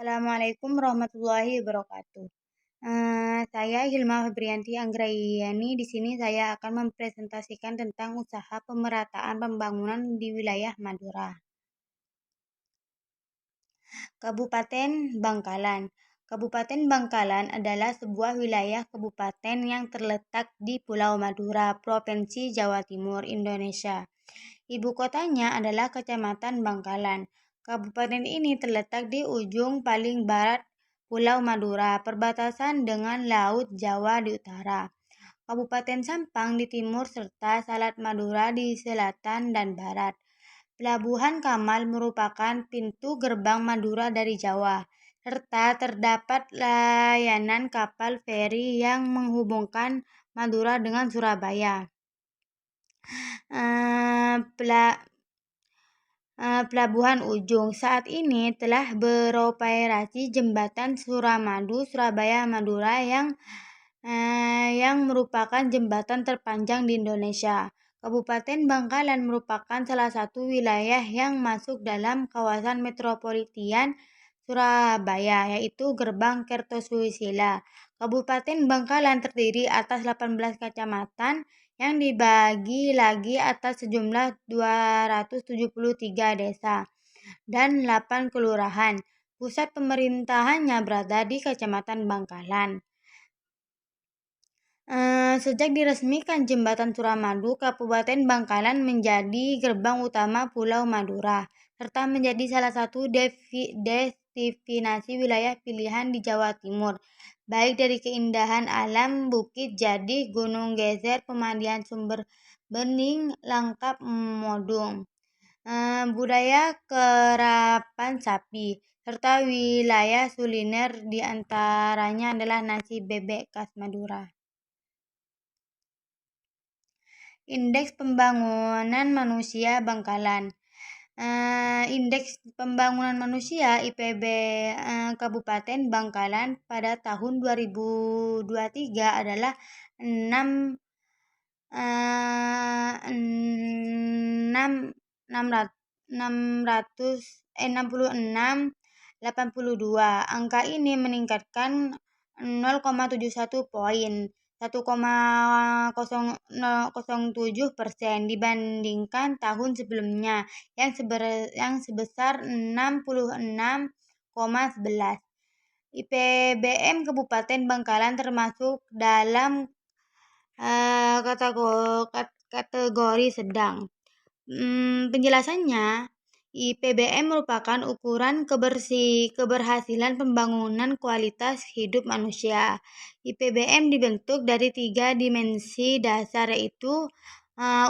Assalamualaikum warahmatullahi wabarakatuh. Saya Hilma Febrianti Anggraini. Di sini saya akan mempresentasikan tentang usaha pemerataan pembangunan di wilayah Madura. Kabupaten Bangkalan. Kabupaten Bangkalan adalah sebuah wilayah kabupaten yang terletak di Pulau Madura, Provinsi Jawa Timur, Indonesia. Ibu kotanya adalah Kecamatan Bangkalan. Kabupaten ini terletak di ujung paling barat Pulau Madura, perbatasan dengan Laut Jawa di utara, Kabupaten Sampang di timur, serta Selat Madura di selatan dan barat. Pelabuhan Kamal merupakan pintu gerbang Madura dari Jawa, serta terdapat layanan kapal feri yang menghubungkan Madura dengan Surabaya. Pelabuhan Ujung saat ini telah beroperasi jembatan Suramadu Surabaya Madura yang merupakan jembatan terpanjang di Indonesia. Kabupaten Bangkalan merupakan salah satu wilayah yang masuk dalam kawasan metropolitan Surabaya, yaitu Gerbang Kertosusila. Kabupaten Bangkalan terdiri atas 18 kecamatan yang dibagi lagi atas sejumlah 273 desa dan 8 kelurahan. Pusat pemerintahannya berada di Kecamatan Bangkalan. Sejak diresmikan Jembatan Suramadu, Kabupaten Bangkalan menjadi gerbang utama Pulau Madura, serta menjadi salah satu destinasi wilayah pilihan di Jawa Timur, baik dari keindahan alam Bukit Jadih, Gunung Geser, pemandian sumber bening lengkap modung, budaya kerapan sapi, serta wilayah kuliner diantaranya adalah nasi bebek khas Madura. Indeks Pembangunan Manusia Bangkalan. Indeks Pembangunan Manusia (IPB) Kabupaten Bangkalan pada tahun 2023 adalah 66,82. Angka ini meningkatkan 0,71 poin, 1,007% dibandingkan tahun sebelumnya yang sebesar 66,11. IPBM Kabupaten Bangkalan termasuk dalam kategori sedang. Penjelasannya, IPBM merupakan ukuran keberhasilan pembangunan kualitas hidup manusia. IPBM dibentuk dari 3 dimensi dasar, yaitu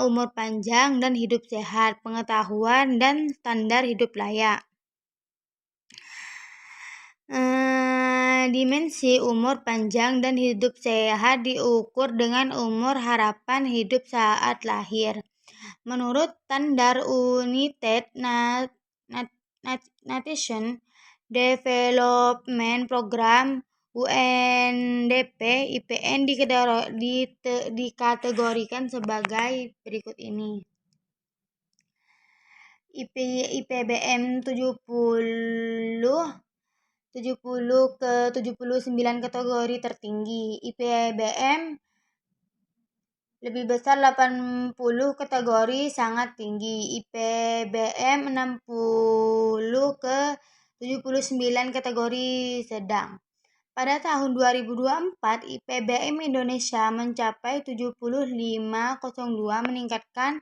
umur panjang dan hidup sehat, pengetahuan, dan standar hidup layak. Dimensi umur panjang dan hidup sehat diukur dengan umur harapan hidup saat lahir. Menurut Standar United Nations Development Program UNDP, IPN dikategorikan sebagai berikut ini. IPBM 70 ke 79 kategori tertinggi. IPBM lebih besar 80 kategori sangat tinggi. IPBM 60 ke 79 kategori sedang. Pada tahun 2024, IPBM Indonesia mencapai 75,02, meningkatkan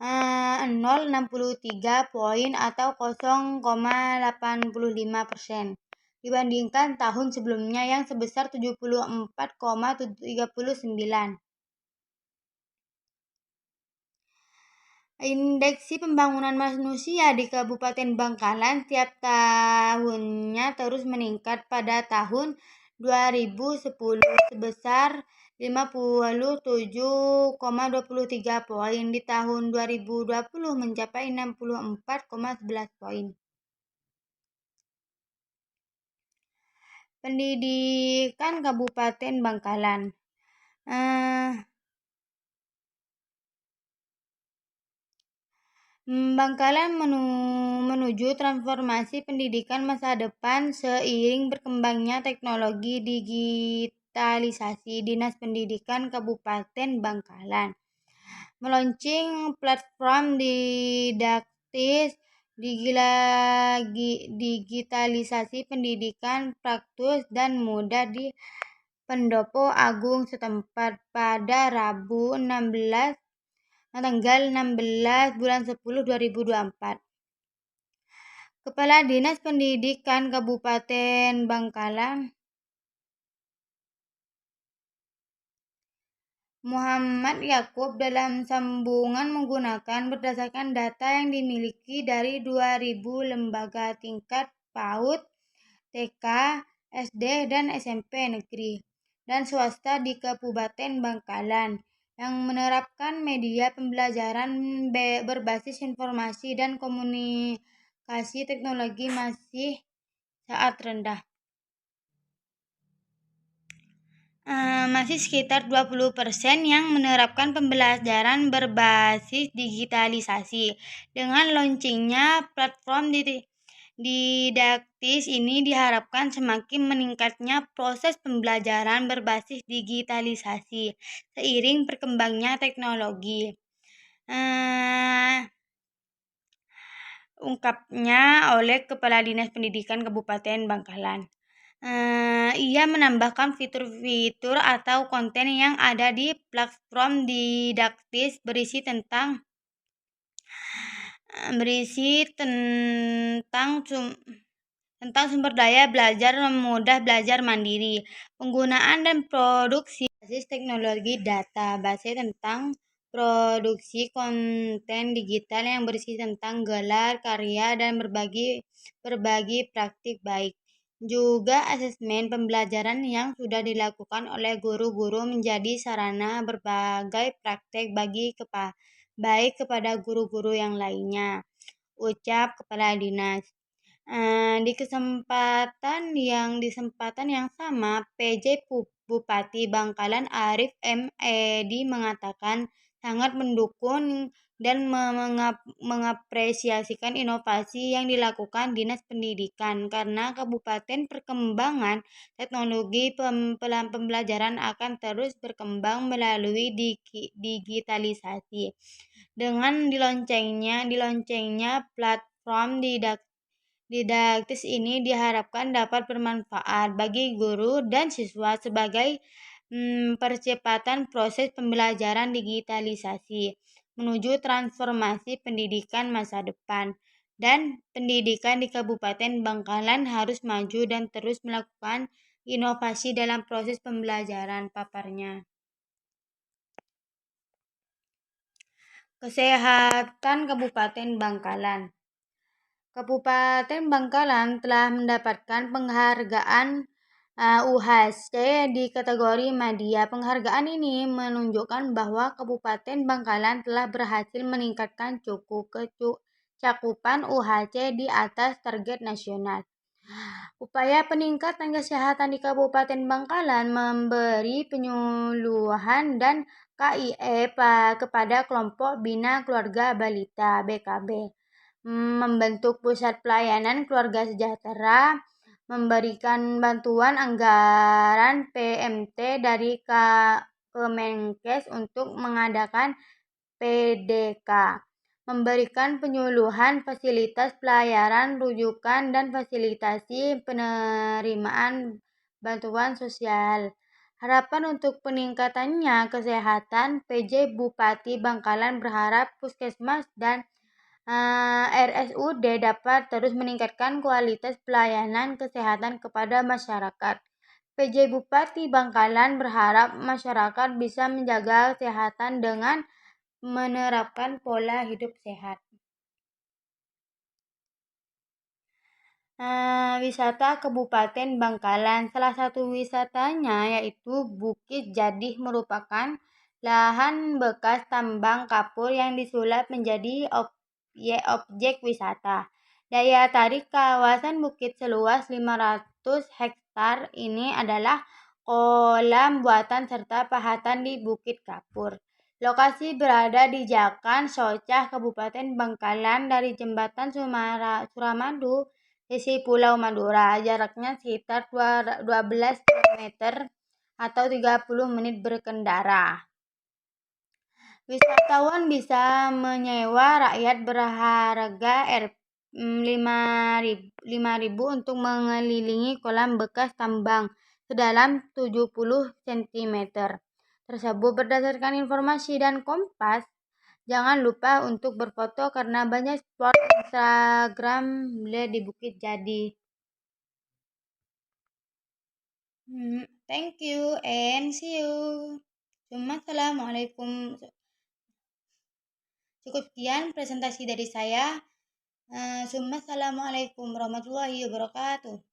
0,63 poin atau 0,85% dibandingkan tahun sebelumnya yang sebesar 74,39. Indeks Pembangunan Manusia di Kabupaten Bangkalan tiap tahunnya terus meningkat. Pada tahun 2010 sebesar 57,23 poin, di tahun 2020 mencapai 64,11 poin. Pendidikan Kabupaten Bangkalan. Bangkalan menuju transformasi pendidikan masa depan seiring berkembangnya teknologi digitalisasi. Dinas Pendidikan Kabupaten Bangkalan meluncing platform didaktis digitalisasi pendidikan praktis dan mudah di Pendopo Agung setempat pada Rabu tanggal 16 bulan 10 2024. Kepala Dinas Pendidikan Kabupaten Bangkalan Muhammad Yakub dalam sambungan menggunakan berdasarkan data yang dimiliki dari 2.000 lembaga tingkat PAUD, TK, SD, dan SMP negeri dan swasta di Kabupaten Bangkalan yang menerapkan media pembelajaran berbasis informasi dan komunikasi teknologi masih sangat rendah. Masih sekitar 20% yang menerapkan pembelajaran berbasis digitalisasi. Dengan launchingnya platform didaktis ini diharapkan semakin meningkatnya proses pembelajaran berbasis digitalisasi seiring berkembangnya teknologi. Ungkapnya oleh Kepala Dinas Pendidikan Kabupaten Bangkalan. Ia menambahkan fitur-fitur atau konten yang ada di platform didaktis berisi tentang sumber daya belajar mudah belajar mandiri, penggunaan dan produksi basis teknologi data, base tentang produksi konten digital yang berisi tentang gelar, karya, dan berbagi praktik baik. Juga asesmen pembelajaran yang sudah dilakukan oleh guru-guru menjadi sarana berbagai praktek baik kepada guru-guru yang lainnya, ucap Kepala Dinas. Di kesempatan yang sama, PJ Bupati Bangkalan Arif M. Edi mengatakan sangat mendukung dan mengapresiasikan inovasi yang dilakukan Dinas Pendidikan karena Kabupaten perkembangan teknologi pembelajaran akan terus berkembang melalui digitalisasi. Dengan diloncengnya platform didaktis ini diharapkan dapat bermanfaat bagi guru dan siswa sebagai percepatan proses pembelajaran digitalisasi menuju transformasi pendidikan masa depan. Dan pendidikan di Kabupaten Bangkalan harus maju dan terus melakukan inovasi dalam proses pembelajaran, paparnya. Kesehatan Kabupaten Bangkalan. Kabupaten Bangkalan telah mendapatkan penghargaan UHC di kategori media. Penghargaan ini menunjukkan bahwa Kabupaten Bangkalan telah berhasil meningkatkan cakupan UHC di atas target nasional. Upaya peningkatan kesehatan di Kabupaten Bangkalan memberi penyuluhan dan KIE kepada kelompok Bina Keluarga Balita (BKB), membentuk pusat pelayanan keluarga sejahtera, memberikan bantuan anggaran PMT dari Kemenkes untuk mengadakan PDK, memberikan penyuluhan fasilitas pelayanan rujukan dan fasilitasi penerimaan bantuan sosial. Harapan untuk peningkatannya kesehatan, PJ Bupati Bangkalan berharap puskesmas dan RSUD dapat terus meningkatkan kualitas pelayanan kesehatan kepada masyarakat. PJ Bupati Bangkalan berharap masyarakat bisa menjaga kesehatan dengan menerapkan pola hidup sehat. Wisata Kabupaten Bangkalan. Salah satu wisatanya yaitu Bukit Jadih merupakan lahan bekas tambang kapur yang disulap menjadi objek wisata. Daya tarik kawasan bukit seluas 500 hektar ini adalah kolam buatan serta pahatan di Bukit Kapur. Lokasi berada di Jakan, Socah, Kabupaten Bangkalan dari Jembatan Suramadu, sisi Pulau Madura. Jaraknya sekitar 12 km atau 30 menit berkendara. Wisatawan bisa menyewa rakyat berharga Rp5.000 untuk mengelilingi kolam bekas tambang sedalam 70 cm tersebut. Berdasarkan informasi dan Kompas, jangan lupa untuk berfoto karena banyak spot Instagram di Bukit Jadi. Thank you and see you. Assalamualaikum. Cukup sekian presentasi dari saya. Assalamualaikum warahmatullahi wabarakatuh.